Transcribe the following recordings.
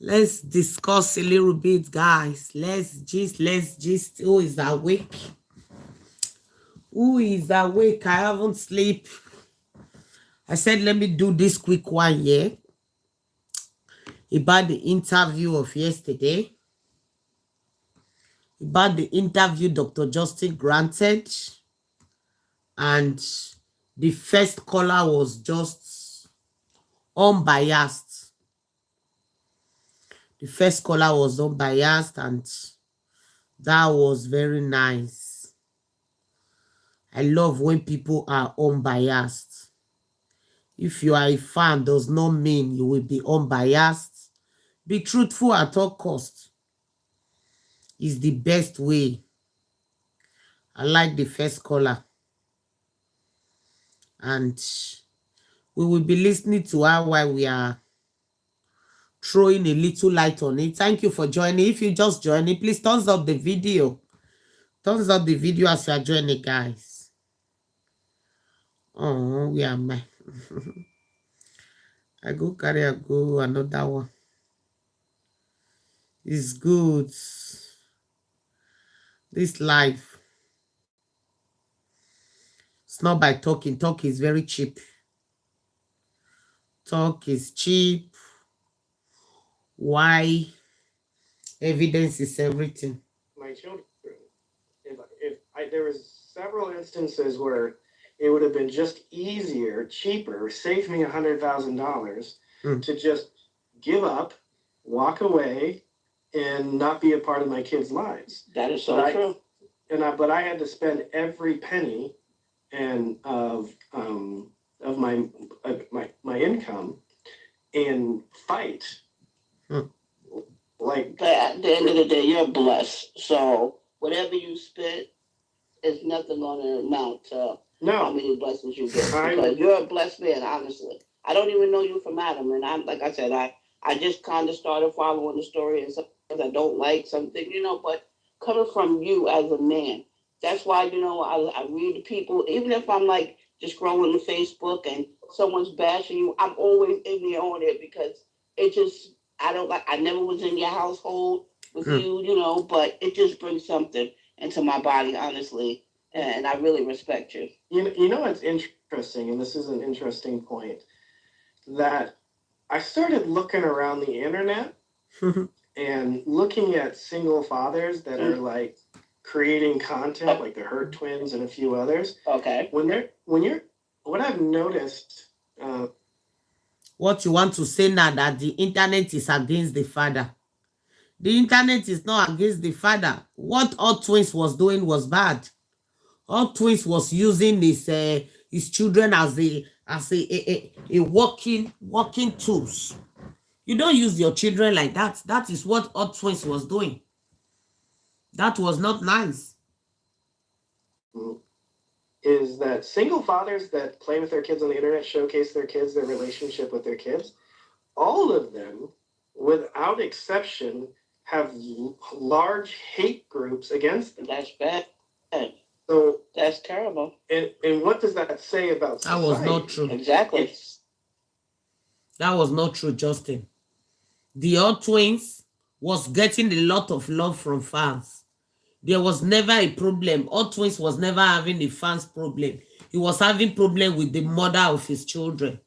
Let's discuss a little bit, guys. Let's gist. Who is awake? Who is awake? I haven't slept. I said, let me do this quick one here about the interview of yesterday. About the interview Dr. Justin granted. And the first caller was just unbiased. The first caller was unbiased, and that was very nice. I love when people are unbiased. If you are a fan, does not mean you will be unbiased. Be truthful at all costs is the best way. I like the first caller. And we will be listening to her while we are throwing a little light on it. Thank you for joining. If you just joining, please thumbs up the video. Thumbs up the video as you are joining, guys. Oh, we are my. I go another one. It's good. This life. It's not by talking. Talk is very cheap. Talk is cheap. Why? Evidence is everything. My children, there was several instances where it would have been just easier, cheaper, save me $100,000 to just give up, walk away, and not be a part of my kids' lives. That is so true. But I had to spend every penny and of my income and fight. Like, but at the end of the day, you're blessed. So whatever you spend is nothing going to amount to how many blessings you get. Because you're a blessed man, honestly. I don't even know you from Adam, and I'm like I said, I just kind of started following the story, and sometimes I don't like something, but coming from you as a man, that's why I read the people, even if I'm like just scrolling on Facebook and someone's bashing you, I'm always in there on it because it just. I never was in your household with you, but it just brings something into my body, honestly. And I really respect you. You know what's interesting, and this is an interesting point, that I started looking around the internet and looking at single fathers that are like creating content, like the Hurt Twins and a few others. Okay. What I've noticed. What you want to say now that the internet is against the father. The internet is not against the father. What Hurt Twins was doing was bad. Hurt Twins was using his children as a working tools. You don't use your children like that. That is what Hurt Twins was doing. That was not nice. Is that single fathers that play with their kids on the internet, showcase their kids, their relationship with their kids, all of them, without exception, have large hate groups against them. That's bad. So that's terrible. And what does that say about society? That was not true. Exactly. That was not true, Justin. The Hurt Twins was getting a lot of love from fans. There was never a problem. Hurt Twins was never having a fans problem. He was having problem with the mother of his children.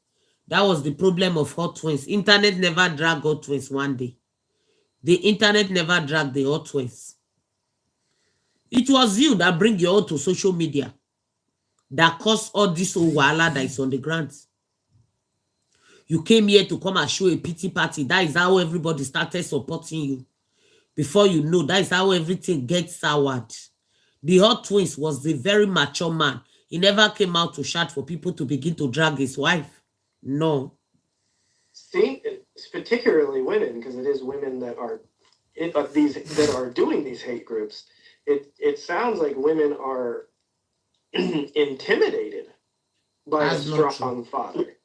That was the problem of Hurt Twins. Internet never dragged Hurt Twins one day. The internet never dragged the Hurt Twins. It was you that bring your own to social media that caused all this wahala that is on the ground. You came here to come and show a pity party. That is how everybody started supporting you. Before you know, that is how everything gets soured. The Hurt Twins was the very mature man. He never came out to shout for people to begin to drag his wife. No. See, it's particularly women, because it is women that are doing these hate groups. It sounds like women are intimidated by a strong father.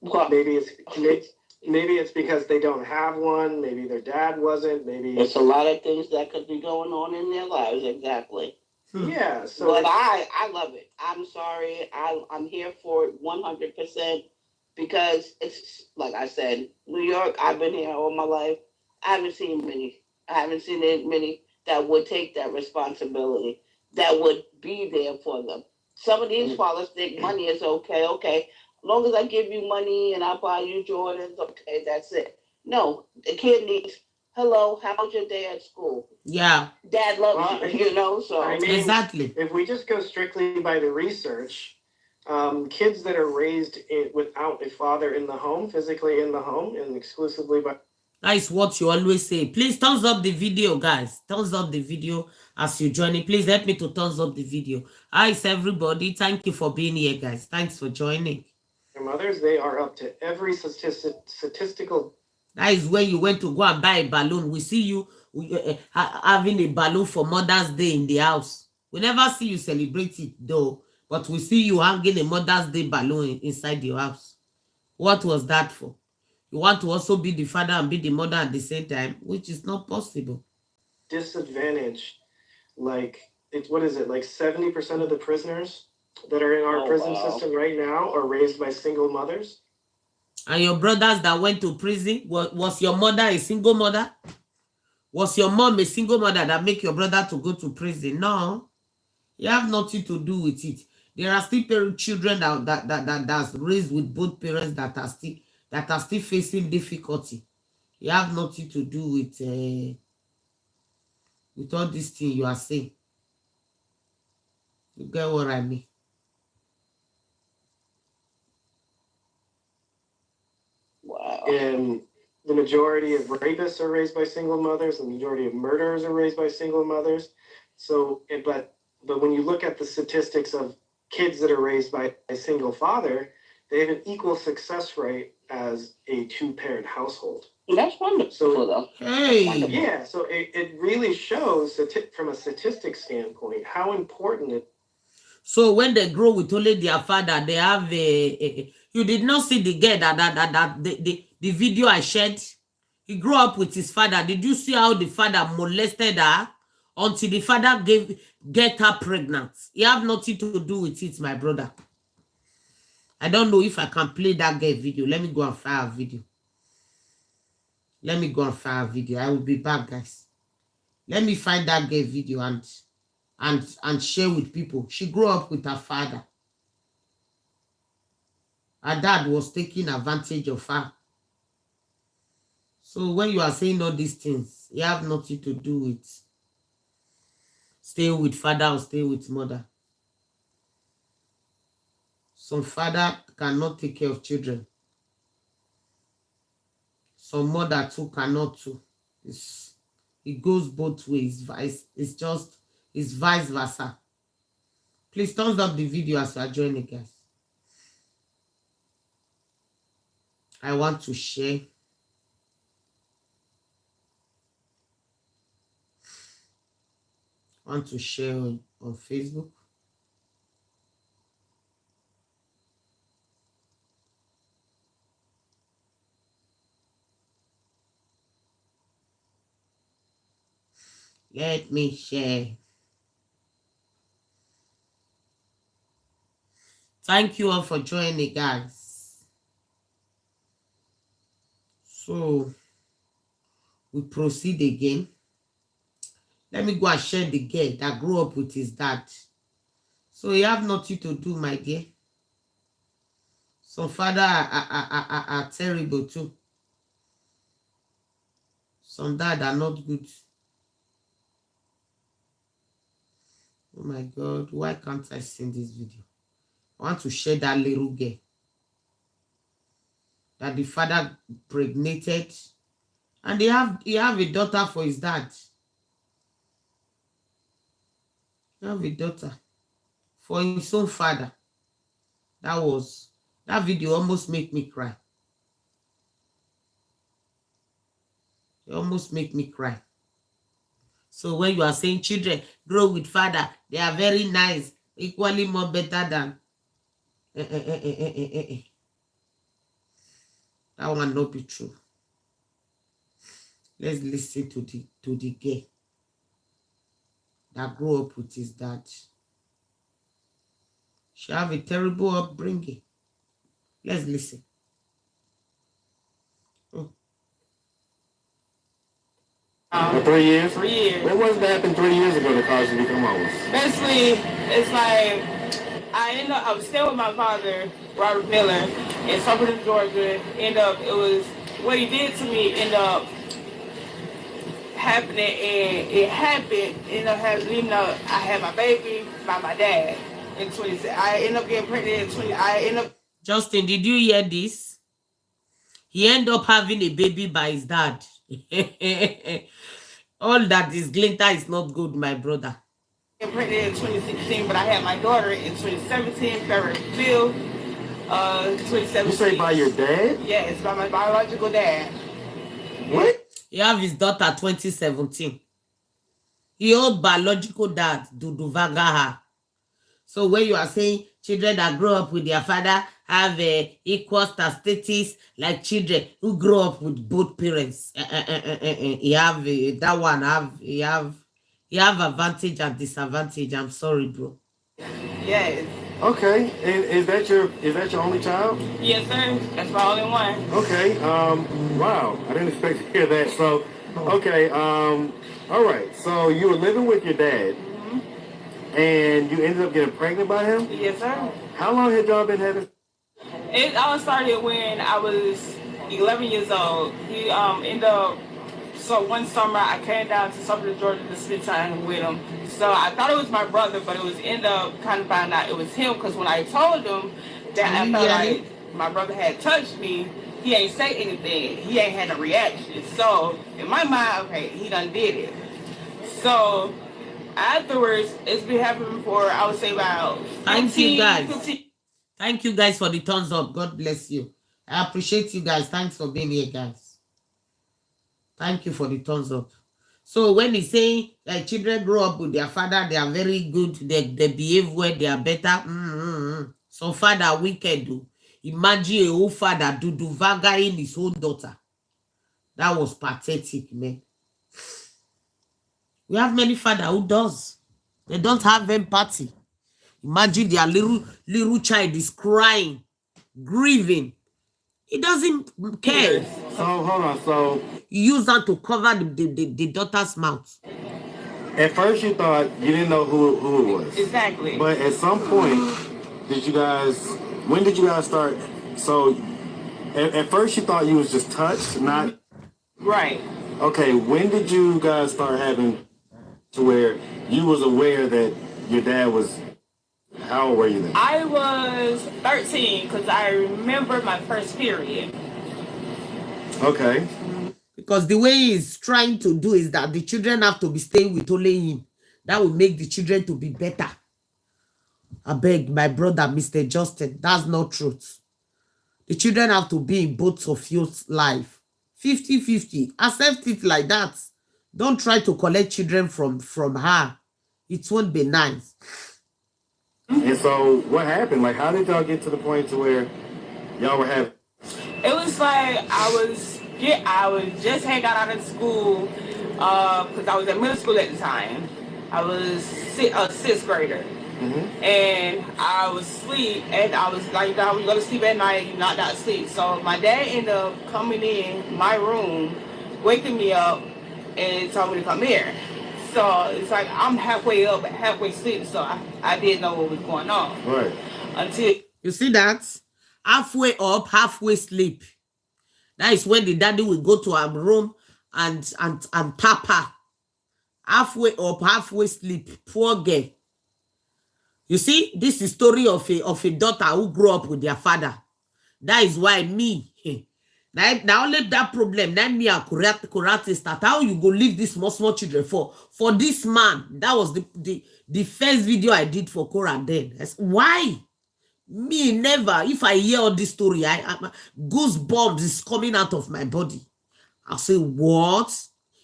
Maybe it's because they don't have one. Maybe their dad wasn't. Maybe it's a lot of things that could be going on in their lives. Exactly. Yeah. So, but I love it. I'm sorry. I'm here for it 100% because it's like I said, New York. I've been here all my life. I haven't seen many. I haven't seen many that would take that responsibility, that would be there for them. Some of these fathers think money is okay. Okay, as long as I give you money and I buy you Jordans, okay, that's it. No, the kid needs, hello, how was your day at school? Yeah. Dad loves you, you know, so. I mean, Exactly. If we just go strictly by the research, kids that are raised without a father in the home, physically in the home, and exclusively by... That is what you always say. Please thumbs up the video, guys. Thumbs up the video as you join in. Please help me to thumbs up the video. Hi, everybody. Thank you for being here, guys. Thanks for joining. Their mothers, they are up to every statistical... That is when you went to go and buy a balloon. We see you having a balloon for Mother's Day in the house. We never see you celebrate it, though. But we see you hanging a Mother's Day balloon inside your house. What was that for? You want to also be the father and be the mother at the same time, which is not possible. Disadvantage, like, what is it, like 70% of the prisoners that are in our prison system right now are raised by single mothers? And your brothers that went to prison, was your mother a single mother? Was your mom a single mother that make your brother to go to prison? No. You have nothing to do with it. There are still children that's raised with both parents that are still facing difficulty. You have nothing to do with all these things you are saying. You get what I mean? Wow. And the majority of rapists are raised by single mothers. The majority of murderers are raised by single mothers. So, but when you look at the statistics of kids that are raised by a single father, they have an equal success rate as a two-parent household. That's wonderful, so, though. Hey. Yeah, so it really shows from a statistics standpoint how important it. So when they grow with only their father, they have you did not see the girl the video I shared. He grew up with his father. Did you see how the father molested her until the father get her pregnant? You have nothing to do with it, my brother. I don't know if I can play that girl video. Let me go and find a video. Let me go and find a video. I will be back, guys. Let me find that girl video and share with people. She grew up with her father. Her dad was taking advantage of her. So when you are saying all these things, you have nothing to do with stay with father or stay with mother. Some father cannot take care of children. Some mother too cannot too. It goes both ways. It's vice versa. Please thumbs up the video as you are joining, guys. I want to share. I want to share on Facebook. Let me share. Thank you all for joining, guys. So we proceed again. Let me go and share the girl that grew up with his dad. So you have nothing to do, my dear. Some father are terrible too. Some dad are not good. Oh my God, why can't I send this video? I want to share that little girl that the father impregnated, and he have a daughter for his dad. He have a daughter for his own father. That video almost made me cry. It almost made me cry. So when you are saying children grow with father, they are very nice, equally more better than that one not be true. Let's listen to the girl that grew up with his dad. She have a terrible upbringing. Let's listen. For 3 years? 3 years. What was that happened 3 years ago that caused you to become homeless? Basically, it's like I was staying with my father, Robert Miller, in Summerton, Georgia. It was what he did to me ended up happening, and it happened. Ended up happening, even though I had my baby by my dad in 20. I ended up getting pregnant in 20. I ended up. Justin, did you hear this? He ended up having a baby by his dad. All that is glitter is not good, my brother. Pregnant in 2016, but I had my daughter in 2017, February 5th, 2017. You say by your dad? Yes, by my biological dad. What? He have his daughter 2017. He old biological dad, Dudu Vagaha. So when you are saying children that grow up with their father have equal status like children who grow up with both parents, he have that one he have advantage and disadvantage. I'm sorry, bro. Yes. Okay, and is that your only child? Yes, sir. That's my only one. Okay. Wow, I didn't expect to hear that. So, okay. All right. So you were living with your dad, and you ended up getting pregnant by him? Yes, sir. How long had y'all been having? It all started when I was 11 years old. He ended up. So one summer I came down to Summerton, Georgia to spend time with him. So I thought it was my brother, but it was end up kind of finding out it was him, because when I told him that I felt like my brother had touched me, he ain't say anything. He ain't had a reaction. So in my mind, okay, he done did it. So afterwards, it's been happening for, I would say, about 15. Thank you guys for the thumbs up. God bless you. I appreciate you guys. Thanks for being here, guys. Thank you for the thumbs up. So when he's saying that children grow up with their father, they are very good, they behave well, they are better. So father wicked do. Imagine a whole father do vaga in his own daughter. That was pathetic, man. We have many fathers who does. They don't have empathy. Imagine their little child is crying, grieving. He doesn't care. So hold on. So you use that to cover the daughter's mouth. At first, you thought you didn't know who it was. Exactly. But at some point, when did you guys start? So at first, you thought you was just touched, not right. Okay. When did you guys start having to where you was aware that your dad was? How old were you then? I was 13 because I remember my first period. Okay. Because the way he's trying to do is that the children have to be staying with only him. That will make the children to be better. I beg my brother, Mr. Justin, that's not truth. The children have to be in both of your life. 50-50. Accept it like that. Don't try to collect children from her. It won't be nice. And so what happened? Like, how did y'all get to the point to where y'all were having? It was like I just had got out of school because I was in middle school at the time. I was a sixth grader. And I was asleep, and I was like, when you go to sleep at night, you're not out asleep. So my dad ended up coming in my room, waking me up, and told me to come here. So it's like I'm halfway up, halfway asleep, so I didn't know what was going on. Right. Until you see that? Halfway up, halfway sleep. That is when the daddy will go to her room and tap her. Halfway up, halfway sleep. Poor girl. You see, this is story of a daughter who grew up with their father. That is why me. Now only that problem. Now me a karate start. How you go leave this small children for this man? That was the first video I did for Cora then. Why? Me never. If I hear all this story, I goosebumps is coming out of my body. I say, what?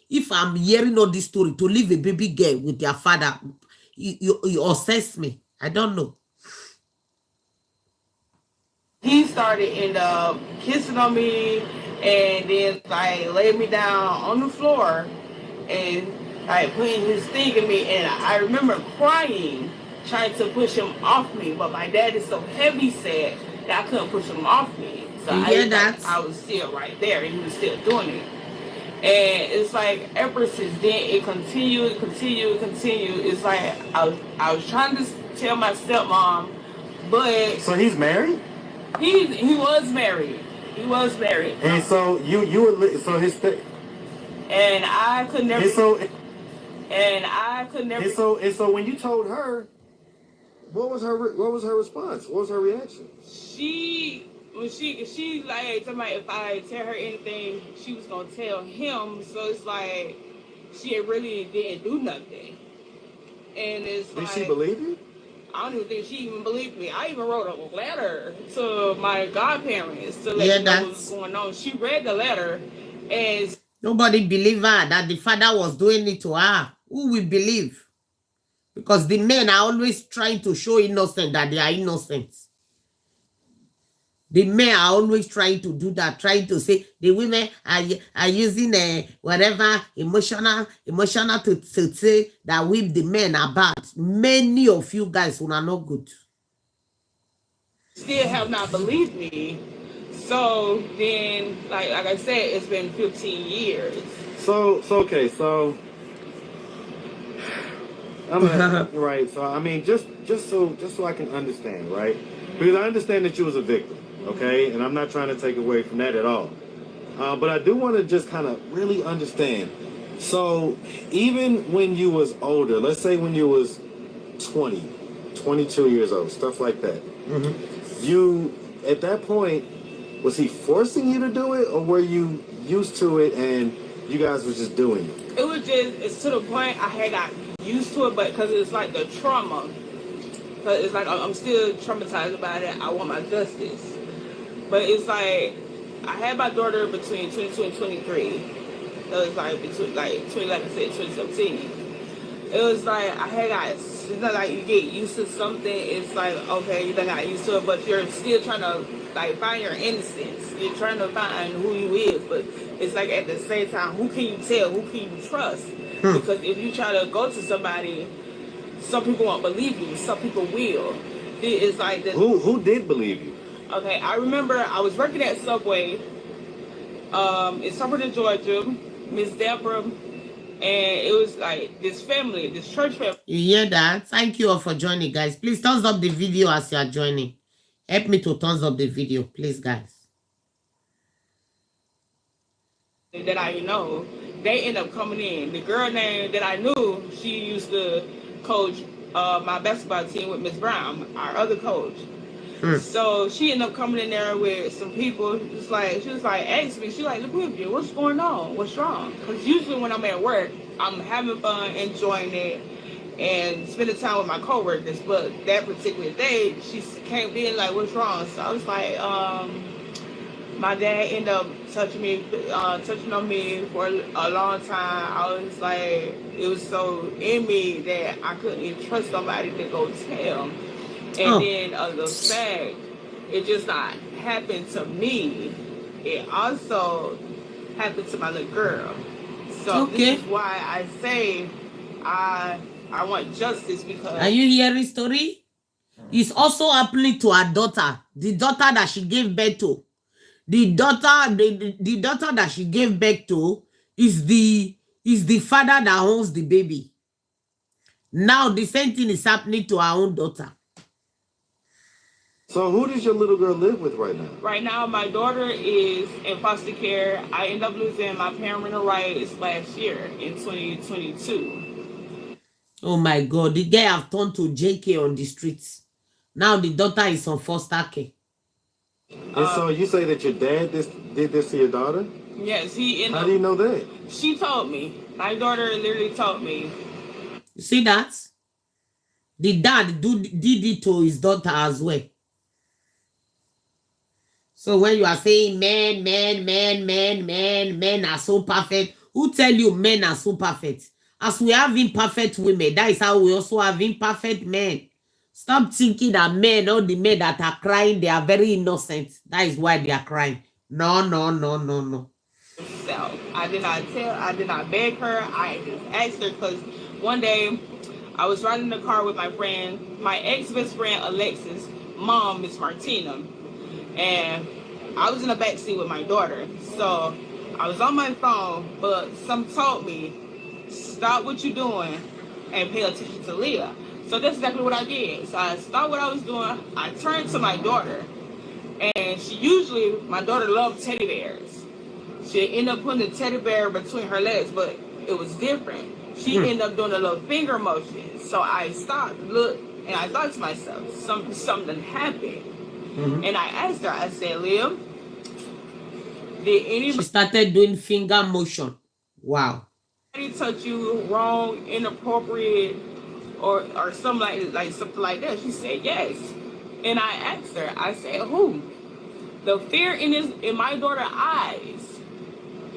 If I'm hearing all this story to leave a baby girl with their father, you assess me. I don't know. He started kissing on me, and then like laid me down on the floor and like putting his thing in me, and I remember crying, trying to push him off me, but my dad is so heavy set that I couldn't push him off me. So I was still right there, and he was still doing it. And it's like ever since then it continued. It's like I was trying to tell my stepmom, but so he's married. He was married. He was married. And so you were so his. And I could never. And I could never. And so when you told her, what was her response? What was her reaction? She like somebody, if I tell her anything, she was gonna tell him. So it's like she really didn't do nothing. And it's did like, she believe you? I don't even think she even believed me. I even wrote a letter to my godparents to let them know what was going on. She read the letter, and nobody believed her that the father was doing it to her. Who will believe? Because the men are always trying to show innocent that they are innocent. The men are always trying to do that, trying to say the women are using whatever emotional to say that we the men are bad. Many of you guys who are not good. Still have not believed me. So then, like I said, it's been 15 years. So okay, so right. So I mean, just so I can understand, right? Because I understand that you was a victim, okay, and I'm not trying to take away from that at all. But I do want to just kind of really understand. So even when you was older, let's say when you was 20, 22 years old, stuff like that. You at that point, was he forcing you to do it, or were you used to it and you guys was just doing it? It was just, it's to the point I had got used to it, but because it's like the trauma. Because it's like I'm still traumatized about it. I want my justice. But it's like, I had my daughter between 22 and 23. So it's like between like 2011 and 2017. It was like, I had got, it's not like you get used to something. It's like, okay, you done got used to it, but you're still trying to like find your innocence. You're trying to find who you is, but it's like at the same time, who can you tell? Who can you trust? Because if you try to go to somebody, some people won't believe you. Some people will. It's like this. Who did believe you? Okay, I remember I was working at Subway in Summerton, Georgia, Miss Deborah, and it was like this family, this church family. You hear that? Thank you all for joining, guys. Please thumbs up the video as you are joining. Help me to thumbs up the video, please, guys. That I know, they end up coming in. The girl name that I knew, she used to coach my basketball team with Miss Brown, our other coach. So she ended up coming in there with some people. Just like she was like, asked me, she like, Olivia, what's going on? What's wrong? Because usually when I'm at work, I'm having fun, enjoying it, and spending time with my coworkers. But that particular day, she came in like, what's wrong? So I was like, my dad ended up touching on me for a long time. I was like, it was so in me that I couldn't even trust somebody to go tell. And then the fact, it just not happened to me. It also happened to my little girl. So this is why I say I want justice, because. Are you hearing story? It's also happening to her daughter, the daughter that she gave birth to. The daughter that she gave birth to is the father that owns the baby. Now the same thing is happening to our own daughter. So who does your little girl live with right now? Right now, my daughter is in foster care. I ended up losing my parental rights last year in 2022. Oh my God, the girl have turned to JK on the streets. Now the daughter is on foster care. And so you say that your dad did this to your daughter? Yes, he ended up. How do you know that? She told me. My daughter literally told me. You see that? The dad did it to his daughter as well. So when you are saying men are so perfect, who tell you men are so perfect? As we have imperfect women, that is how we also have imperfect men. Stop thinking that men, all the men that are crying, they are very innocent. That is why they are crying. No. So I did not beg her. I just asked her, because one day I was riding in the car with my friend, my ex-best friend Alexis' mom, Miss Martina, and I was in the back seat with my daughter. So I was on my phone, but some told me, stop what you're doing and pay attention to Leah. So that's exactly what I did. So I stopped what I was doing. I turned to my daughter, and my daughter loved teddy bears. She ended up putting the teddy bear between her legs, but it was different. She ended up doing a little finger motion. So I stopped, looked, and I thought to myself, something happened. And I asked her, I said, Leah, did anybody... She started doing finger motion. Wow. touch you wrong, inappropriate, or something like something like that? She said yes. And I asked her, I said, who? The fear in my daughter's eyes,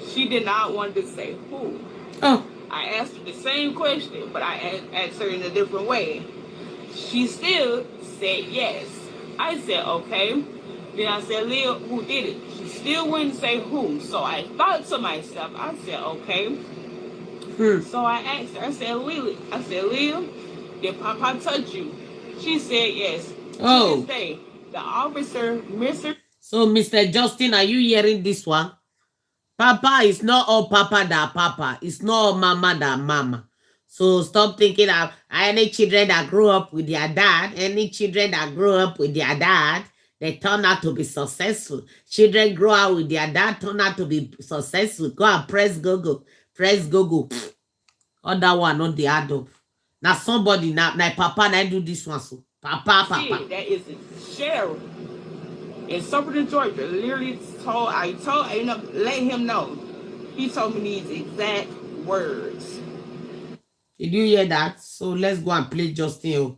she did not want to say who. Oh. I asked her the same question, but I asked her in a different way. She still said yes. I said, okay. Then I said, Leah, who did it? She still wouldn't say who. So I thought to myself, I said, okay. So I asked her, I said, Leah, did Papa touch you? She said yes. Oh. To this day, the officer, Mr. So, Mr. Justin, are you hearing this one? Papa is not all Papa that Papa. It's not all Mama that Mama. So stop thinking of any children that grew up with their dad, they turn out to be successful. Children grow out with their dad, turn out to be successful. Go and press Google. Press Google. Other one, not the adult. Now somebody, now Papa, now do this one. So Papa. That is a sheriff in Summerton, Georgia. Literally I ended up letting him know. He told me these exact words. Did you hear that? So let's go and play Justin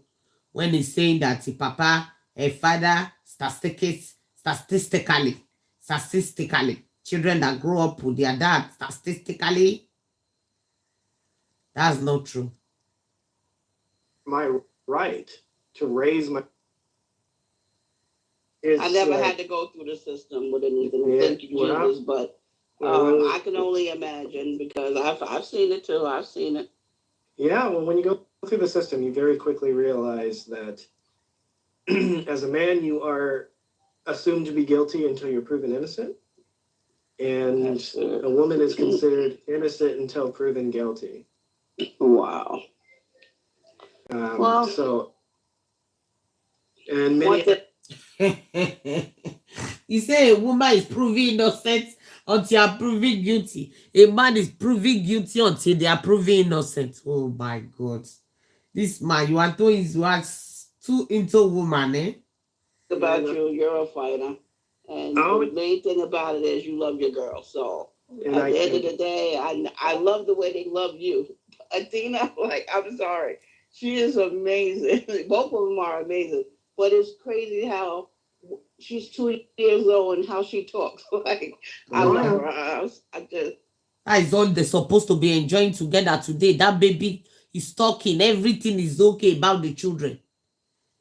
when he's saying that the Papa, a father, statistically, children that grow up with their dad, statistically, that's not true. My right to raise my... I never had to go through the system with anything. Thank you, Jesus, but I can only imagine because I've seen it too. I've seen it. Yeah, well, when you go through the system, you very quickly realize that as a man, you are assumed to be guilty until you're proven innocent. And a woman is considered innocent until proven guilty. Wow. So, and many... You say a woman is proven innocent until they are proven guilty. A man is proven guilty until they are proven innocent. Oh my God. This man, you are too into woman, eh? About you're a fighter. And the main thing about it is you love your girl. So at the end of the day, I love the way they love you. Athena, I'm sorry. She is amazing. Both of them are amazing. But it's crazy how she's 2 years old and how she talks. I love her. That is all they're supposed to be enjoying together today. That baby is talking. Everything is okay about the children.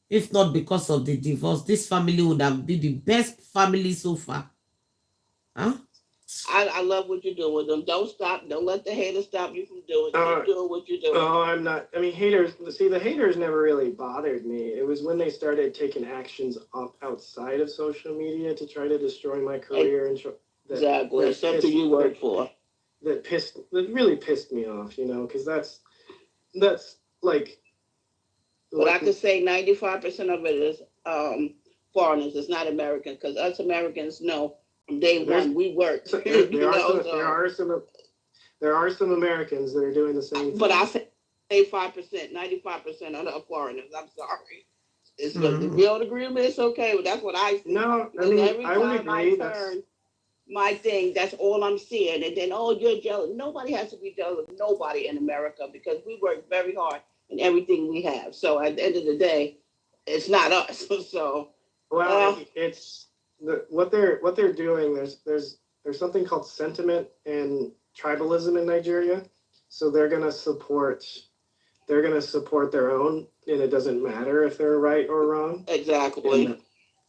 If not because of the divorce, this family would have been the best family so far. Huh? I love what you're doing with them. Don't stop. Don't let the haters stop you from doing what you're doing. Oh, I'm not. I mean, haters. See, the haters never really bothered me. It was when they started taking actions outside of social media to try to destroy my career exactly something you work for. That really pissed me off. Because that's like. But I could say 95% of it is foreigners. It's not Americans because us Americans know. Day one, we work. There are some Americans that are doing the same thing. But I say 5%, 95% are the foreigners. I'm sorry. If you don't agree with me, it's okay. But that's what I see. No, I mean, every I would time agree. I turn my thing, that's all I'm seeing. And then, you're jealous. Nobody has to be jealous of nobody in America because we work very hard in everything we have. So at the end of the day, it's not us. So it's. What they're doing, there's something called sentiment and tribalism in Nigeria. So they're gonna support their own, and it doesn't matter if they're right or wrong. Exactly.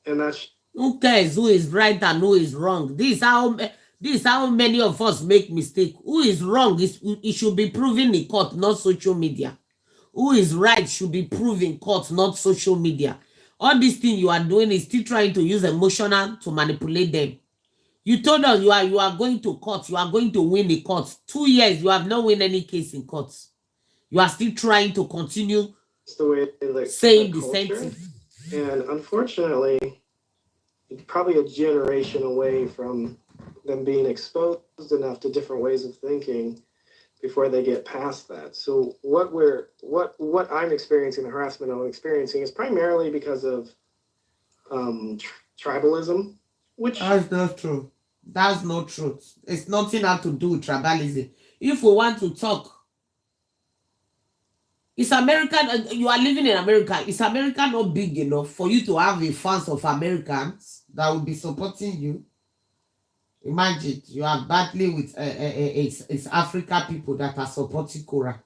And that's who cares who is right and who is wrong. This is how many of us make mistake. Who is wrong it should be proven in court, not social media. Who is right should be proven in court, not social media. All this thing you are doing is still trying to use emotional to manipulate them. You told us you are going to court. You are going to win the court. 2 years, you have not win any case in court. You are still trying to continue It's the way they like saying the same culture. thing. And unfortunately, probably a generation away from them being exposed enough to different ways of thinking before they get past that. So what I'm experiencing, the harassment I'm experiencing, is primarily because of tribalism, which That's not true. That's not truth. It's nothing have to do with tribalism. If we want to talk, is American, you are living in America. Is America not big enough for you to have a fans of Americans that will be supporting you? Imagine you are battling with it's Africa people that are supporting Cora.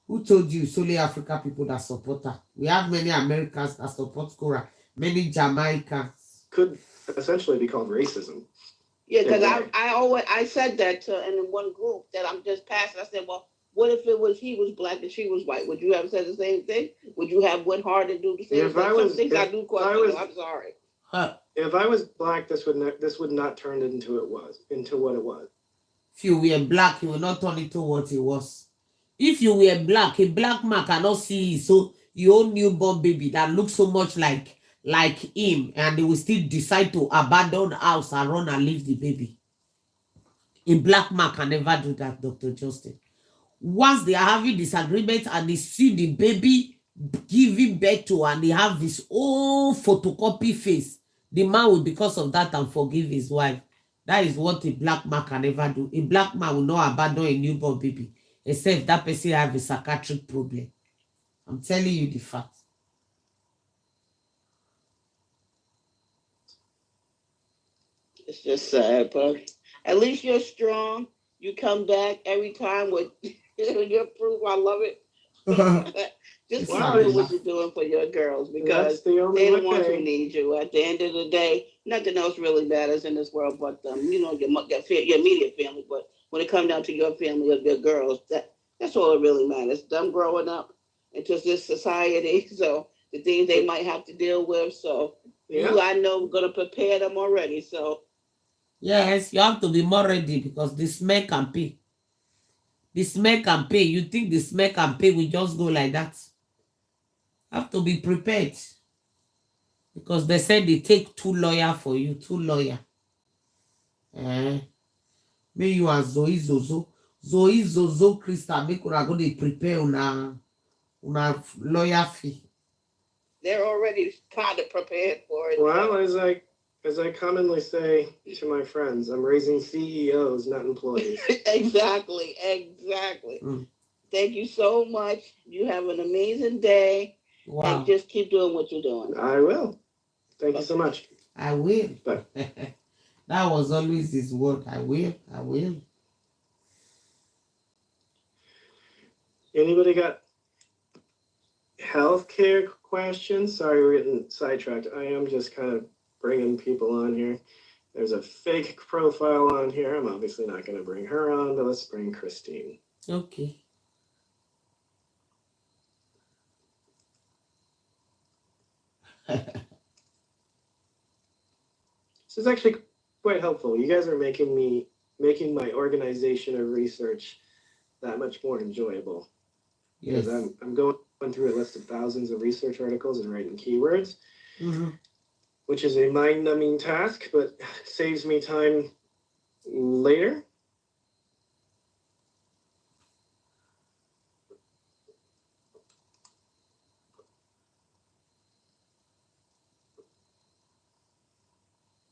Who told you it's only Africa people that support her? We have many Americans that support Cora, many Jamaicans. could essentially be called racism. Yeah, because I said that in one group that I'm just passing. I said, well, what if it was he was black and she was white? Would you have said the same thing? Would you have went hard and do the same thing? Some things I do question. I'm sorry. If I was black, this would not turn into what it was. If you were black, you will not turn into what it was. If you were black, a black man cannot see so your own newborn baby that looks so much like him, and they will still decide to abandon the house and run and leave the baby. A black man can never do that, Dr. Justin. Once they are having disagreement and they see the baby giving birth to and they have this old photocopy face, the man will, because of that, and forgive his wife. That is what a black man can never do. A black man will not abandon a newborn baby except that person have a psychiatric problem. I'm telling you the fact. It's just sad, but at least you're strong. You come back every time with your proof. I love it. Just keep doing what you're doing for your girls, because they're the ones who need you. At the end of the day, nothing else really matters in this world but your immediate family. But when it comes down to your family of your girls, that's all that really matters. Them growing up into this society, so the things they might have to deal with. So I know we're gonna prepare them already. So yes, you have to be more ready, because the smear campaign. The smear campaign, you think the smear campaign will just go like that? Have to be prepared, because they said they take 2 lawyers for you, 2 lawyers. May you and Zoe Zozo Crystal make una go dey prepare una lawyer fee. They're already kind of prepared for it. Well, as I commonly say to my friends, I'm raising CEOs, not employees. Exactly. Thank you so much. You have an amazing day. Wow. And just keep doing what you're doing. I will. Thank you so much. I will. Bye. That was always his word. I will. Anybody got healthcare questions? Sorry, we're getting sidetracked. I am just kind of bringing people on here. There's a fake profile on here. I'm obviously not going to bring her on, but let's bring Christine. Okay. This is actually quite helpful. You guys are making my organization of research that much more enjoyable. Yes. Because I'm going through a list of thousands of research articles and writing keywords, which is a mind-numbing task, but saves me time later.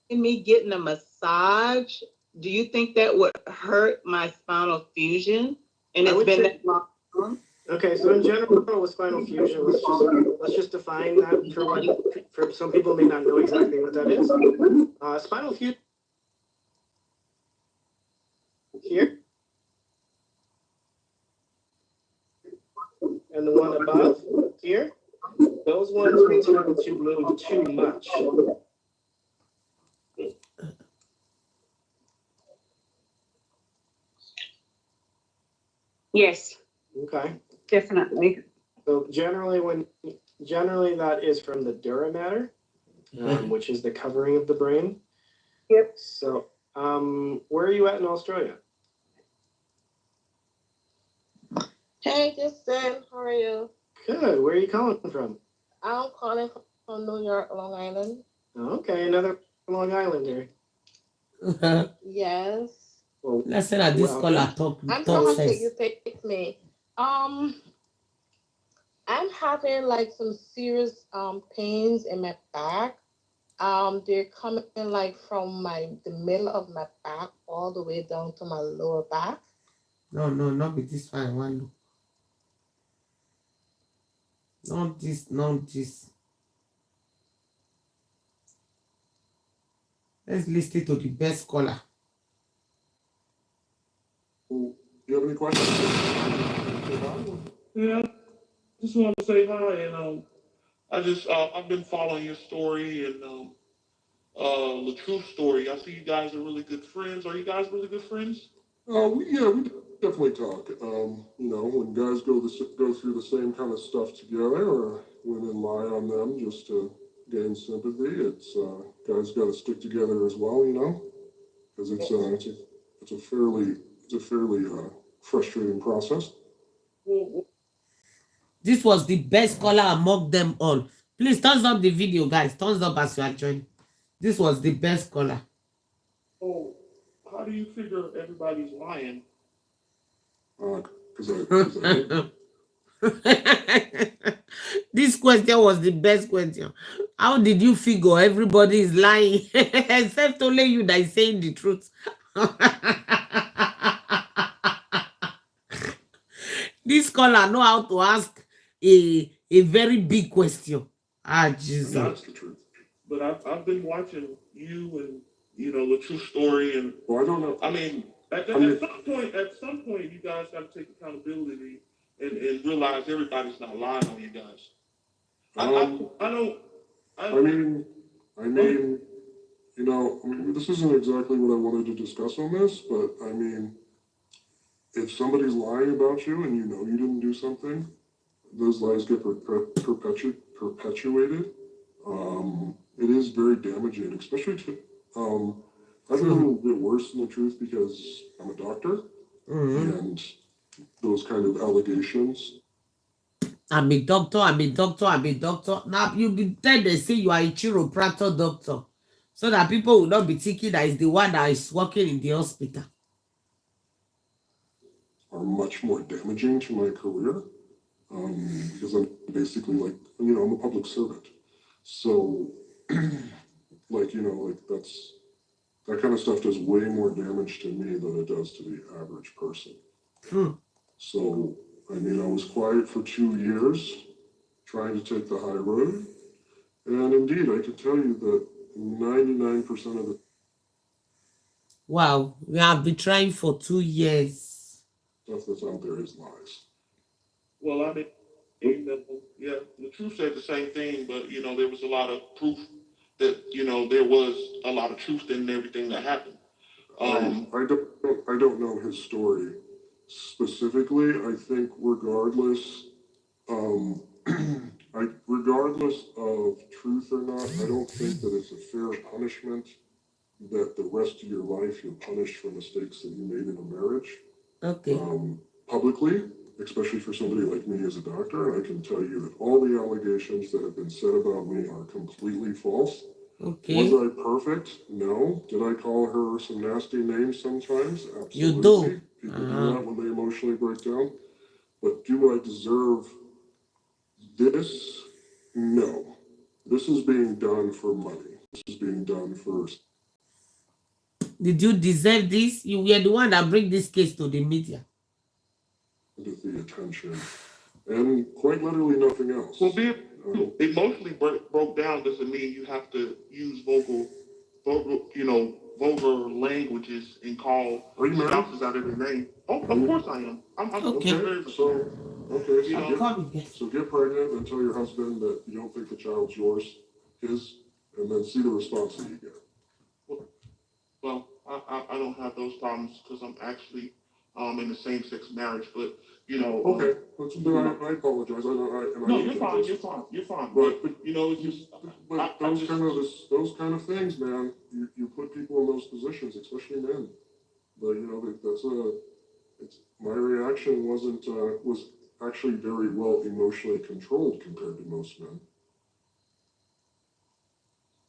Me getting a massage, do you think that would hurt my spinal fusion? And it's been that long. Okay, so in general, with spinal fusion, let's just define that for some people may not know exactly what that is. Spinal fusion here, and the one above here, those ones we tend to move too much. Yes. Okay. Definitely. So generally that is from the dura mater, which is the covering of the brain. Yep. So, where are you at in Australia? Hey, Justin, how are you? Good. Where are you calling from? I'm calling from New York, Long Island. Okay, another Long Islander. Yes. Well, Let's say that this caller talk I'm so happy first. you picked me. I'm having like some serious pains in my back. They're coming like from the middle of my back all the way down to my lower back. No, not with this one. One look. Not this. Let's listen to the best caller. Do you have any questions? Yeah, just want to say hi, and I've been following your story and the true story. I see you guys are really good friends. Are you guys really good friends? We definitely talk. When guys go through the same kind of stuff together, or women lie on them just to gain sympathy, it's guys got to stick together as well, because it's a fairly frustrating process. This was the best caller among them all. Please thumbs up the video, guys. Thumbs up as you are joining. This was the best caller. Oh, how do you figure everybody's lying? This question was the best question. How did you figure everybody is lying except only you that is saying the truth? This caller know how to ask a very big question. Jesus. That's the truth. But I've been watching you and the true story, and well, I don't know. I mean, at some point, you guys got to take accountability and realize everybody's not lying on you guys. This isn't exactly what I wanted to discuss on this, but I mean, if somebody's lying about you and you know you didn't do something, those lies get perpetuated. It is very damaging, especially to. I've been a little bit worse than the truth because I'm a doctor, and those kind of allegations. I'm a doctor. Now you be tell they say you are a chiropractor doctor, so that people will not be thinking that is the one that is working in the hospital. Are much more damaging to my career, because I'm basically I'm a public servant, so that's. That kind of stuff does way more damage to me than it does to the average person. So, I was quiet for 2 years, trying to take the high road. And indeed, I can tell you that 99% of the... Wow, we have been trying for 2 years. Stuff that's out there is lies. Well, the truth said the same thing, but, there was a lot of proof that there was a lot of truth in everything that happened. I don't know his story specifically. I think regardless of truth or not, I don't think that it's a fair punishment that the rest of your life you're punished for mistakes that you made in a marriage. Okay. Publicly, especially for somebody like me as a doctor, and I can tell you that all the allegations that have been said about me are completely false. Okay. Was I perfect? No. Did I call her some nasty names sometimes? Absolutely. You do. People do that when they emotionally break down. But do I deserve this? No. This is being done for money. This is being done for... Did you deserve this? You were the one that bring this case to the media. The attention, and quite literally nothing else. Well, being emotionally broke down doesn't mean you have to use vulgar languages and call spouses out of their name. Oh, of course I am. I'm okay. So get pregnant and tell your husband that you don't think the child's his, and then see the response that you get. Well, I don't have those problems because I'm in the same-sex marriage. But you know, okay, I apologize. No, you're fine. You're fine. You're fine. But you know, it's just those kind of things, man. You put people in those positions, especially men. But you know my reaction was actually very well emotionally controlled compared to most men.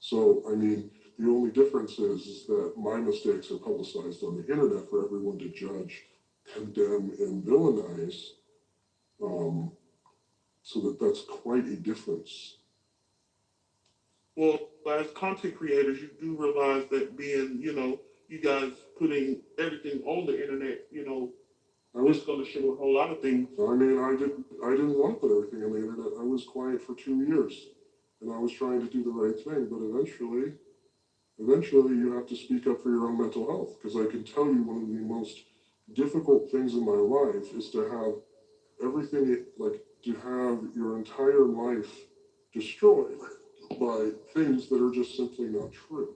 So I mean, the only difference is that my mistakes are publicized on the internet for everyone to judge, condemn, and villainize. So that's quite a difference. Well, as content creators, you do realize that being, you know, you guys putting everything on the internet, you know, it's going to show a whole lot of things. I mean, I didn't want to put everything on the internet. I was quiet for 2 years, and I was trying to do the right thing. But eventually, you have to speak up for your own mental health. Because I can tell you, one of the most difficult things in my life is to have everything, like to have your entire life destroyed by things that are just simply not true.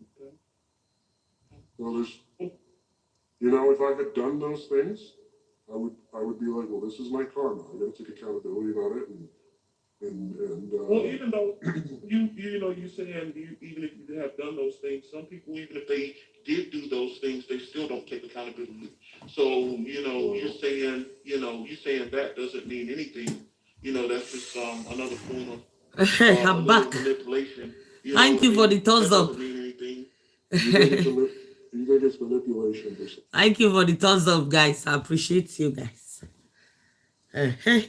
Okay. Well, you know, if I had done those things, I would be like, well, this is my karma. I got to take accountability about it, well, even though you know, you saying even if you have done those things, some people, even if they did do those things, they still don't take accountability. So you know, you're saying that doesn't mean anything. You know, that's just another form of I'm back. manipulation. Thank you for the thumbs up. Doesn't mean anything. You think it's manipulation? Thank you for the thumbs up, guys. I appreciate you guys.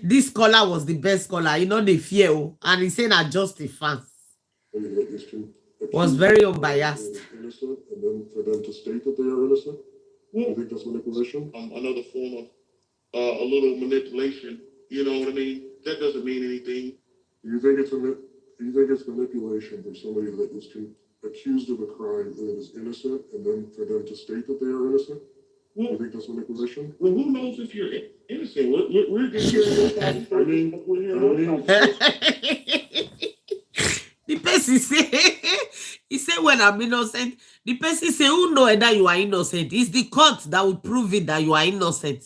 This caller was the best caller. You know the fear, and he's saying I just the fans. Was very unbiased. Innocent, and then for them to state that they are innocent. You think that's manipulation? Another form of a little manipulation. You know what I mean? That doesn't mean anything. You think it's manipulation for somebody that is accused of a crime and is innocent, and then for them to state that they are innocent? You think that's manipulation? Well, who knows if you're innocent? We're just hearing the person say, he said, when I'm innocent, the person say, who know whether you are innocent? It's the court that will prove it that you are innocent.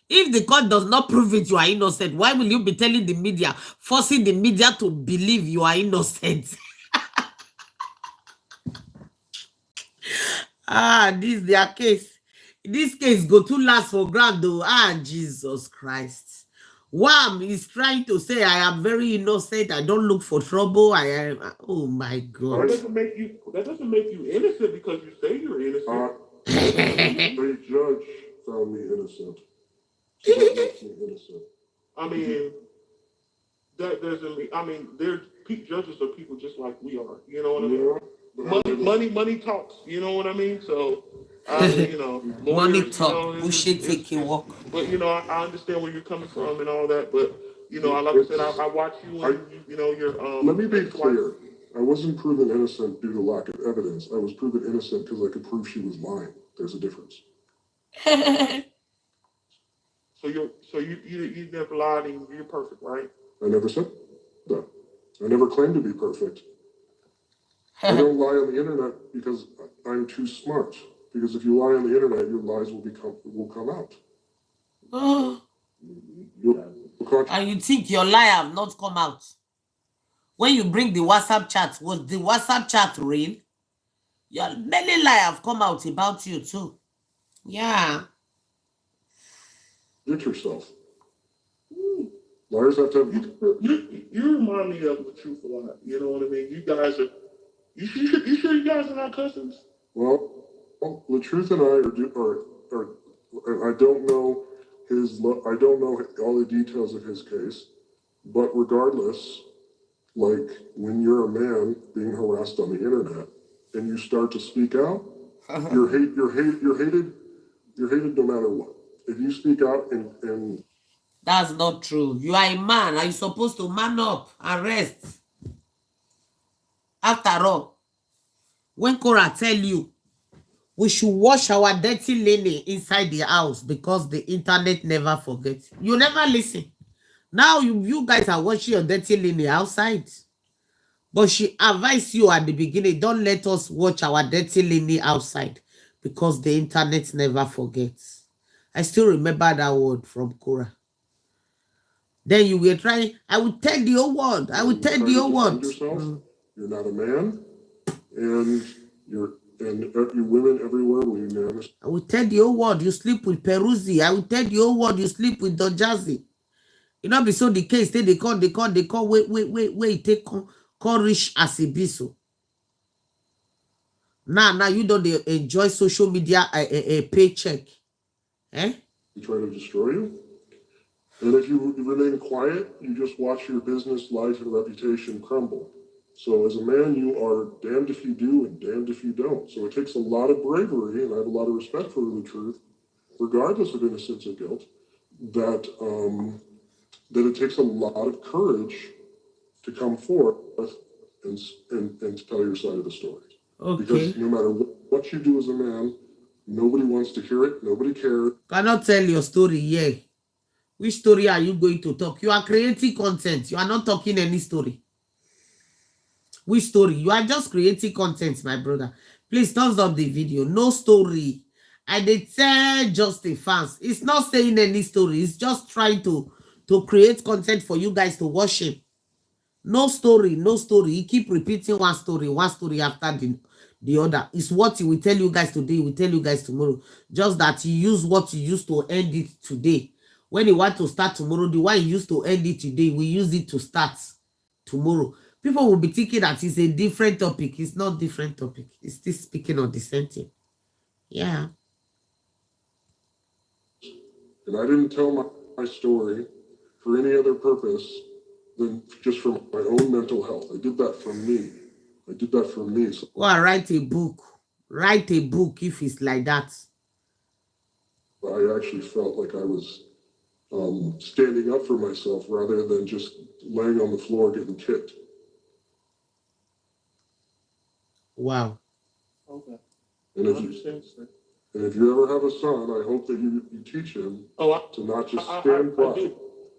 If the court does not prove it you are innocent, why will you be telling the media, forcing the media to believe you are innocent? This is their case. This case go to last for ground though. Jesus Christ. Wham is trying to say I am very innocent. I don't look for trouble. I am. Oh my God. That doesn't make you innocent because you say you're innocent. The judge found me innocent. So that makes me innocent. I mean, that doesn't mean. I mean, judges are people just like we are. You know what I mean? Money talks. You know what I mean? So. You know, money talk, bullshit taking walk. But you know, I understand where you're coming from and all that. But you know, like I said, I watch you and you know you're. Let me be clear. I wasn't proven innocent due to lack of evidence. I was proven innocent because I could prove she was lying. There's a difference. So you never lied and you're perfect, right? I never said that. I never claimed to be perfect. I don't lie on the internet because I'm too smart. Because if you lie on the internet, your lies will come out. And you think your lie have not come out? When you bring the WhatsApp chat, was the WhatsApp chat real? Your many lie have come out about you too. Yeah. Get yourself. Liars have to have... You remind me of the truth a lot. You know what I mean? You guys are... You sure you guys are not cousins? Well, the truth and I are I don't know all the details of his case, but regardless, like when you're a man being harassed on the internet and you start to speak out, you're hated no matter what. If you speak out and that's not true. You are a man. Are you supposed to man up and rest? After all, when Cora tell you we should wash our dirty linen inside the house because the internet never forgets, you never listen. Now you guys are washing your dirty linen outside. But she advised you at the beginning, don't let us watch our dirty linen outside because the internet never forgets. I still remember that word from Korah. Then you were trying, I will tell the whole world. I will tell the whole world. You're not a man, and your women everywhere will unanimous. I will tell the whole world you sleep with Peruzzi. I will tell the whole world you sleep with Don Jazzy. You know, be so the case they call wait take call rich as a biso. Now you don't enjoy social media a paycheck. Eh? We try to destroy you. And if you remain quiet, you just watch your business, life, and reputation crumble. So as a man, you are damned if you do and damned if you don't. So it takes a lot of bravery, and I have a lot of respect for the truth, regardless of innocence or guilt, that it takes a lot of courage to come forth and to tell your side of the story. Okay. Because no matter what you do as a man, nobody wants to hear it. Nobody cares. Cannot tell your story here. Which story are you going to talk? You are creating content. You are not talking any story. Which story? You are just creating content, my brother. Please thumbs up the video. No story. I did tell Justin fans. It's not saying any story. It's just trying to create content for you guys to watch him. No story, no story. He keep repeating one story after the other. It's what he will tell you guys today, he will tell you guys tomorrow. Just that he used what he used to end it today. When he want to start tomorrow, the one he used to end it today, we use it to start tomorrow. People will be thinking that it's a different topic. It's not different topic. It's still speaking on the same thing. Yeah. And I didn't tell my story for any other purpose than just for my own mental health. I did that for me. I did that for me. So go and write a book. Write a book if it's like that. I actually felt like I was standing up for myself rather than just laying on the floor getting kicked. Wow. Okay. And if you ever have a son, I hope that you teach him to not just stand by.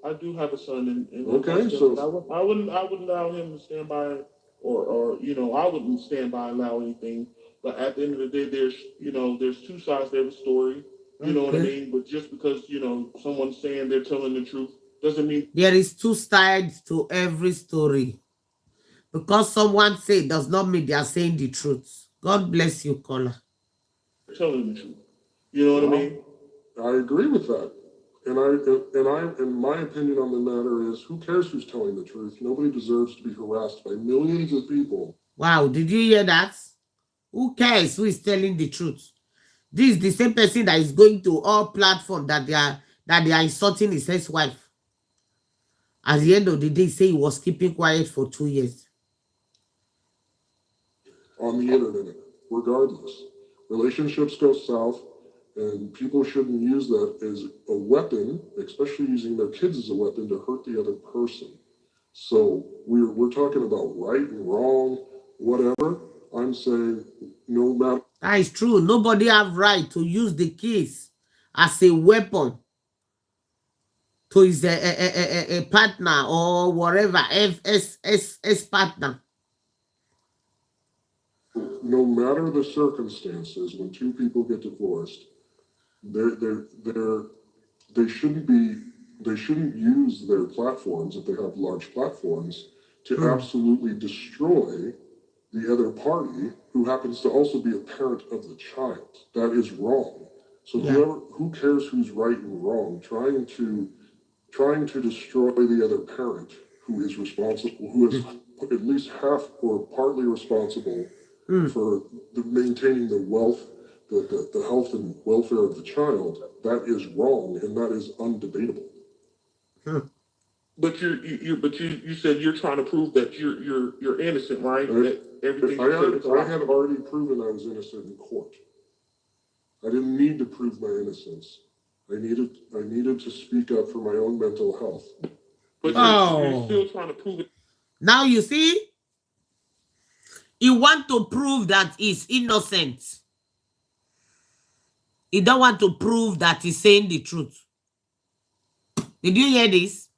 I do have a son, and okay, so I wouldn't allow him to stand by, or I wouldn't stand by and allow anything. But at the end of the day, there's two sides to every story. You know what I mean? But just because someone's saying they're telling the truth doesn't mean there is two sides to every story. Because someone say does not mean they are saying the truth. God bless you, caller. Telling the truth. You know what I mean? I agree with that. And my opinion on the matter is, who cares who's telling the truth? Nobody deserves to be harassed by millions of people. Wow, did you hear that? Who cares who is telling the truth? This is the same person that is going to all platforms that they are insulting his ex-wife. At the end of the day, say he was keeping quiet for 2 years. On the internet, regardless. Relationships go south, and people shouldn't use that as a weapon, especially using their kids as a weapon to hurt the other person. So we're talking about right and wrong, whatever. I'm saying no matter. That is true. Nobody have right to use the kids as a weapon to his a partner or whatever, FSS partner. No matter the circumstances, when two people get divorced, they shouldn't use their platforms, if they have large platforms, to absolutely destroy the other party who happens to also be a parent of the child. That is wrong. So who cares who's right and wrong? Trying to destroy the other parent who is responsible, who is at least half or partly responsible for maintaining the wealth, the health and welfare of the child, that is wrong, and that is undebatable. But you said you're trying to prove that you're innocent, right? I had already proven I was innocent in court. I didn't need to prove my innocence. I needed to speak up for my own mental health. But you're still trying to prove it. Now you see, he want to prove that he's innocent. He don't want to prove that he's saying the truth. Did you hear this?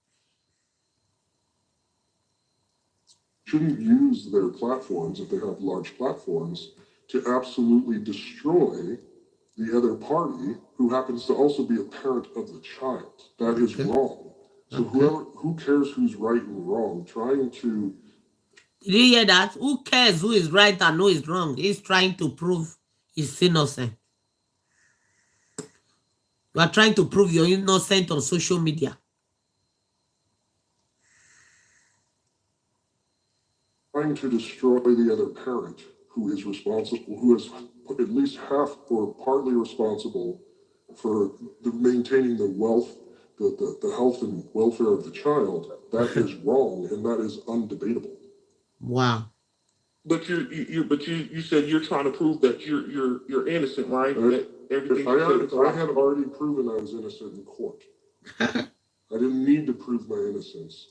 Shouldn't use their platforms, if they have large platforms, to absolutely destroy the other party who happens to also be a parent of the child. That is wrong. So who cares who's right and wrong? Trying to... Did you hear that? Who cares who is right and who is wrong? He's trying to prove he's innocent. You are trying to prove you're innocent on social media. Trying to destroy the other parent who is responsible, who is at least half or partly responsible for maintaining the wealth, the health and welfare of the child. That is wrong, and that is undebatable. Wow. But you said you're trying to prove that you're innocent, right? That everything I had already proven I was innocent in court. I didn't need to prove my innocence.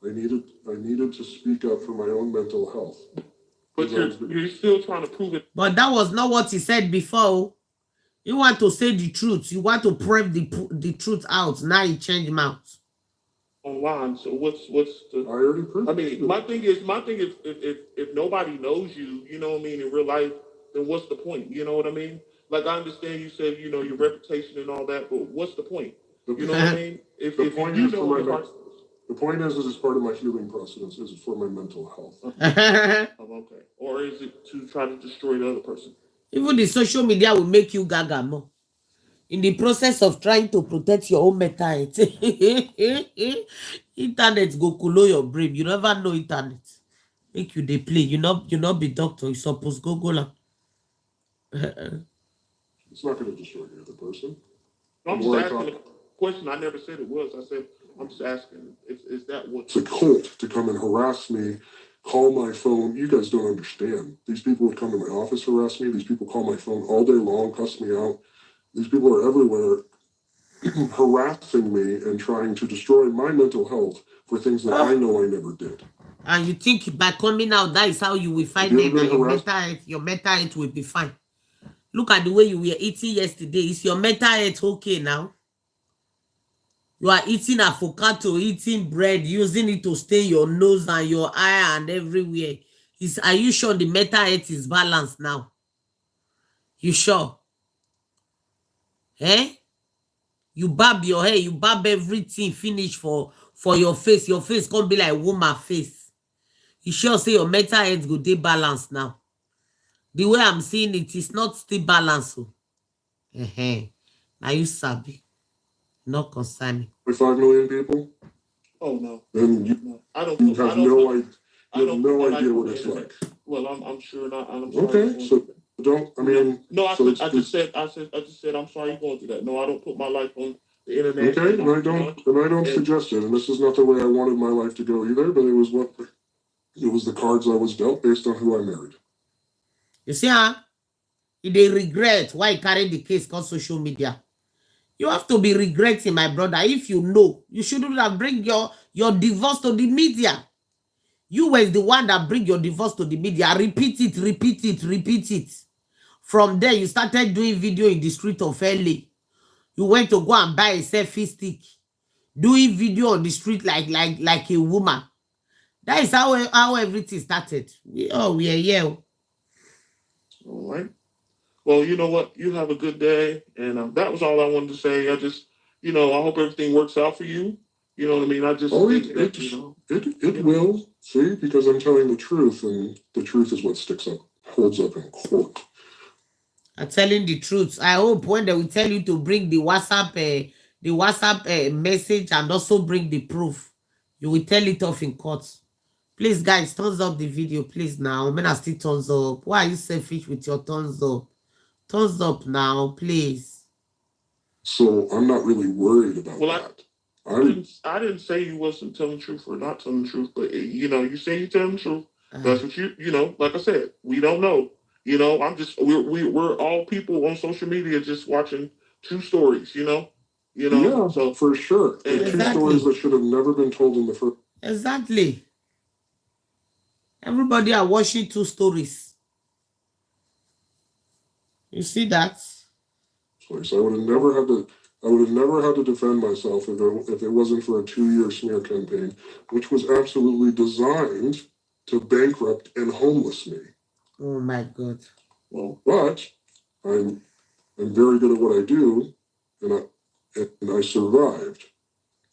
I needed to speak up for my own mental health. But you're still trying to prove it. But that was not what he said before. You want to say the truth. You want to prove the truth out. Now you change mouth. Online. So what's the? I already proved. I mean, my thing is, if nobody knows you, you know what I mean, in real life, then what's the point? You know what I mean? Like, I understand you said, you know, your reputation and all that, but what's the point? You know what I mean? The point is it's part of my healing process. Is for my mental health. Okay. Or is it to try to destroy the other person? Even the social media will make you gaga more. In the process of trying to protect your own mental health. Internet go cool your brain. You never know internet. Make you they play. You not be doctor. You supposed go now. It's not going to destroy the other person. No, I'm just asking a question. I never said it was. I said, I'm just asking, is that what... It's a cult to come and harass me, call my phone. You guys don't understand. These people would come to my office, harass me. These people call my phone all day long, cuss me out. These people are everywhere harassing me and trying to destroy my mental health for things that I know I never did. And you think by coming out, that is how you will find them and your mental health will be fine. Look at the way you were eating yesterday. Is your mental health okay now? You are eating avocado, eating bread, using it to stain your nose and your eye and everywhere. Are you sure the mental health is balanced now? You sure? Eh? You barb your hair, you barb everything, finish for your face. Your face can't be like woman face. You sure say your mental health go dey balanced now? The way I'm seeing it is not still balanced. Now you sabi. Not concerning. 5 million people? Oh no. Then you have no idea what it's like. Well, I'm sure not. Okay, so don't. I mean. No, I just said I'm sorry you're going through that. No, I don't put my life on the internet. Okay, and I don't suggest it. And this is not the way I wanted my life to go either. But it was the cards I was dealt based on who I married. You see, they regret why carry the case called social media. You have to be regretting, my brother. If you know, you shouldn't have bring your divorce to the media. You were the one that bring your divorce to the media. Repeat it. From there, you started doing video in the street of LA. You went to go and buy a selfie stick. Doing video on the street like a woman. That is how everything started. We are here. All right. Well, you know what? You have a good day. And that was all I wanted to say. I just, I hope everything works out for you. You know what I mean? I just think that, it will. See, because I'm telling the truth, and the truth is what holds up in court. I'm telling the truth. I hope when they will tell you to bring the WhatsApp message and also bring the proof, you will tell it off in court. Please, guys, thumbs up the video, please. Now, men are still thumbs up. Why are you selfish with your thumbs up? Thumbs up now, please. So I'm not really worried about that. I didn't say you wasn't telling the truth or not telling the truth, but you say you're telling the truth. That's what like I said, we don't know. We're all people on social media just watching two stories, Yeah, so for sure. Exactly. Two stories that should have never been told in the first. Exactly. Everybody are watching two stories. You see that? So I would have never had to defend myself if it wasn't for a 2-year smear campaign, which was absolutely designed to bankrupt and homeless me. Oh my God. Well, but I'm I'm very good at what I do, and I survived,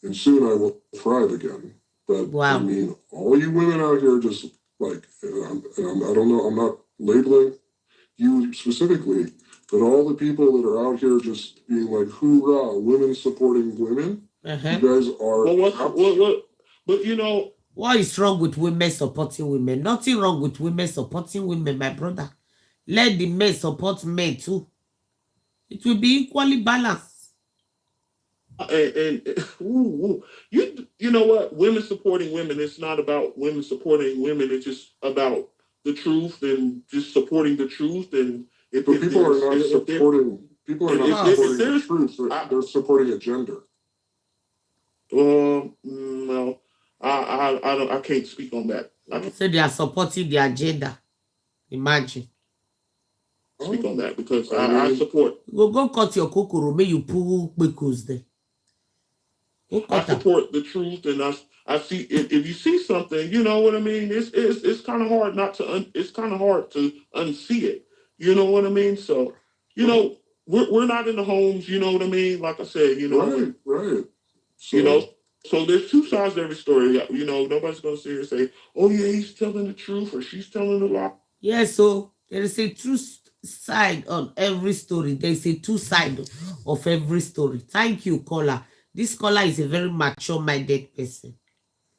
and soon I will thrive again. But Wow. I mean, all you women out here just like, I don't know, I'm not labeling you specifically, but all the people that are out here just being like, hoorah, women supporting women, you guys are. Well, but you know, what is wrong with women supporting women? Nothing wrong with women supporting women, my brother. Let the men support men too. It will be equally balanced. And you know what? Women supporting women. It's not about women supporting women. It's just about the truth and just supporting the truth. And if people are not supporting the truth. They're supporting a gender. No, I can't speak on that. So they are supporting the agenda. Imagine. Speak on that because I support. Go cut your kokoro, may you pull pickles there. I support the truth, and I see if you see something, you know what I mean. It's kind of hard not to. It's kind of hard to unsee it. You know what I mean. So you know we're not in the homes. You know what I mean. Like I said, you know, right. So, you know, so there's two sides to every story. You know, nobody's gonna sit here and say, "Oh yeah, he's telling the truth" or "She's telling the lie." Yeah, so there is a true side on every story. There is a two side of every story. Thank you, caller. This caller is a very mature-minded person.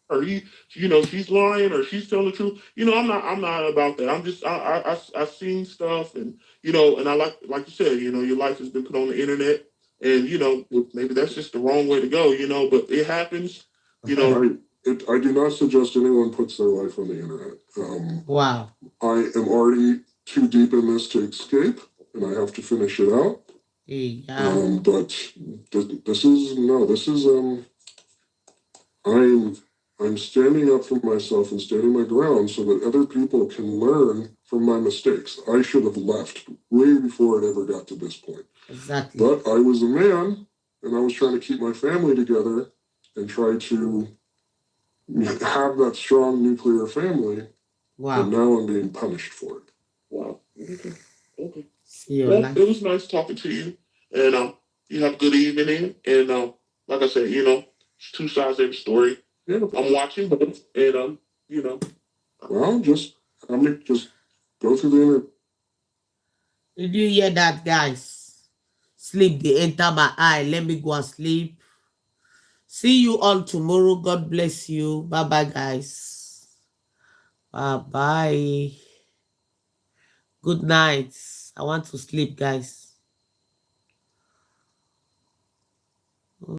Or you know, she's lying or she's telling the truth. You know, I'm not about that. I'm just, I've seen stuff, and you know, and I like you said, you know, your life has been put on the internet, and you know, maybe that's just the wrong way to go, you know, but it happens, you know. I do not suggest anyone puts their life on the internet. Wow. I am already too deep in this to escape, and I have to finish it out. Yeah. But this is I'm standing up for myself and standing my ground so that other people can learn from my mistakes. I should have left way before it ever got to this point. Exactly. But I was a man, and I was trying to keep my family together and try to have that strong nuclear family. Wow. And now I'm being punished for it. Wow. Okay. Well, it was nice talking to you, and you have a good evening. And like I said, you know, it's two sides of every story. Yeah. I'm watching both, and you know. Well, just go through the internet. Did you hear that, guys? Sleep, they enter my eye. Let me go and sleep. See you all tomorrow. God bless you. Bye-bye, guys. Bye-bye. Good night. I want to sleep, guys.